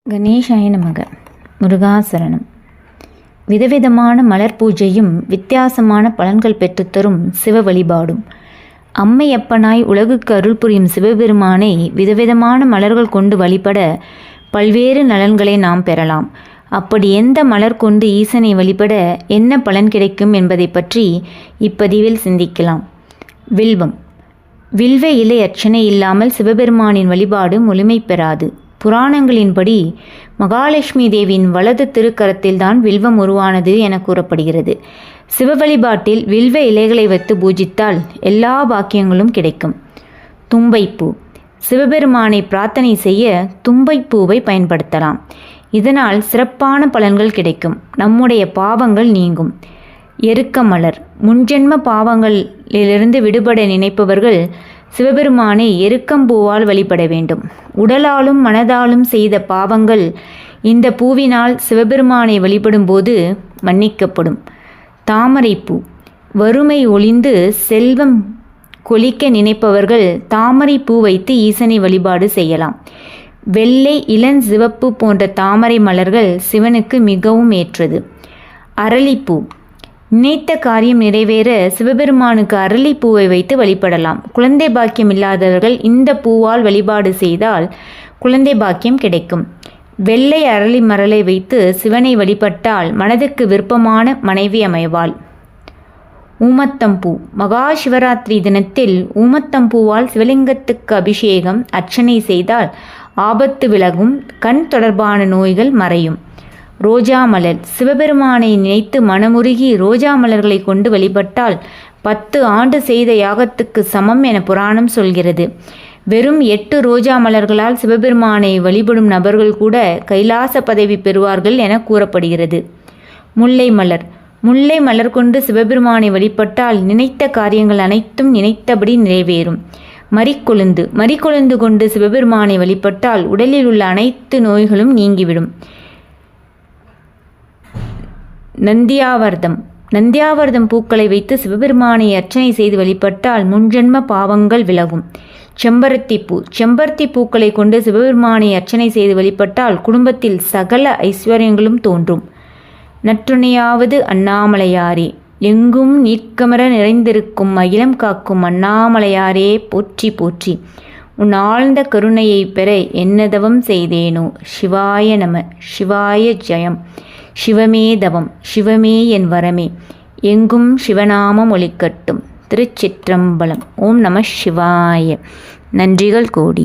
கணேசாய நமக. முருகாசரணம். விதவிதமான மலர் பூஜையும் வித்தியாசமான பலன்கள் பெற்றுத்தரும் சிவ வழிபாடும். அம்மையப்பனாய் உலகுக்கு அருள் புரியும் சிவபெருமானை விதவிதமான மலர்கள் கொண்டு வழிபட பல்வேறு நலன்களை நாம் பெறலாம். அப்படி எந்த மலர் கொண்டு ஈசனை வழிபட என்ன பலன் கிடைக்கும் என்பதை பற்றி இப்பதிவில் சிந்திக்கலாம். வில்வம். வில்வ இலை அர்ச்சனை இல்லாமல் சிவபெருமானின் வழிபாடு முழுமை பெறாது. புராணங்களின்படி மகாலட்சுமி தேவியின் வலது திருக்கரத்தில்தான் வில்வம் உருவானது என கூறப்படுகிறது. சிவ வழிபாட்டில் வில்வ இலைகளை வைத்து பூஜித்தால் எல்லா பாக்கியங்களும் கிடைக்கும். தும்பைப்பூ. சிவபெருமானை பிரார்த்தனை செய்ய தும்பைப்பூவை பயன்படுத்தலாம். இதனால் சிறப்பான பலன்கள் கிடைக்கும். நம்முடைய பாவங்கள் நீங்கும். எருக்க மலர். முன்ஜென்ம பாவங்களிலிருந்து விடுபட நினைப்பவர்கள் சிவபெருமானை எருக்கம்பூவால் வழிபட வேண்டும். உடலாலும் மனதாலும் செய்த பாவங்கள் இந்த பூவினால் சிவபெருமானை வழிபடும்போது மன்னிக்கப்படும். தாமரைப்பூ. வறுமை ஒழிந்து செல்வம் கொழிக்க நினைப்பவர்கள் தாமரை பூ வைத்து ஈசனை வழிபாடு செய்யலாம். வெள்ளை இளஞ்சிவப்பு போன்ற தாமரை மலர்கள் சிவனுக்கு மிகவும் ஏற்றது. அரளிப்பூ. நினைத்த காரியம் நிறைவேற சிவபெருமானுக்கு அரளிப்பூவை வைத்து வழிபடலாம். குழந்தை பாக்கியம் இல்லாதவர்கள் இந்த பூவால் வழிபாடு செய்தால் குழந்தை பாக்கியம் கிடைக்கும். வெள்ளை அரளி மரலை வைத்து சிவனை வழிபட்டால் மனதுக்கு விருப்பமான மனைவி அமைவாள். ஊமத்தம்பூ. மகா சிவராத்திரி தினத்தில் ஊமத்தம்பூவால் சிவலிங்கத்துக்கு அபிஷேகம் அர்ச்சனை செய்தால் ஆபத்து விலகும். கண் தொடர்பான நோய்கள் மறையும். ரோஜா மலர். சிவபெருமானை நினைத்து மனமுருகி ரோஜா மலர்களை கொண்டு வழிபட்டால் 10 ஆண்டு செய்த யாகத்துக்கு சமம் என புராணம் சொல்கிறது. வெறும் 8 ரோஜா மலர்களால் சிவபெருமானை வழிபடும் நபர்கள் கூட கைலாச பதவி பெறுவார்கள் என கூறப்படுகிறது. முல்லை மலர். முல்லை மலர் கொண்டு சிவபெருமானை வழிபட்டால் நினைத்த காரியங்கள் அனைத்தும் நினைத்தபடி நிறைவேறும். மரிக்கொழுந்து. மரிக்கொழுந்து கொண்டு சிவபெருமானை வழிபட்டால் உடலில் உள்ள அனைத்து நோய்களும் நீங்கிவிடும். நந்தியாவர்தம். நந்தியாவர்தம் பூக்களை வைத்து சிவபெருமானை அர்ச்சனை செய்து வழிபட்டால் முன்ஜென்ம பாவங்கள் விலகும். செம்பருத்தி பூ. செம்பருத்தி பூக்களை கொண்டு சிவபெருமானை அர்ச்சனை செய்து வழிபட்டால் குடும்பத்தில் சகல ஐஸ்வர்யங்களும் தோன்றும். நற்றுணையாவது அண்ணாமலையாரே. எங்கும் நீட்கமர நிறைந்திருக்கும் அகிலம் காக்கும் அண்ணாமலையாரே போற்றி போற்றி. உன் ஆழ்ந்த கருணையை பெற என்னதவம் செய்தேனோ. சிவாய நம. சிவாய ஜெயம். சிவமே தவம். சிவமே என் வரமே. எங்கும் சிவநாமம் ஒலிக்கட்டும். திருச்சிற்றம்பலம். ஓம் நம சிவாய. நன்றிகள் கோடி.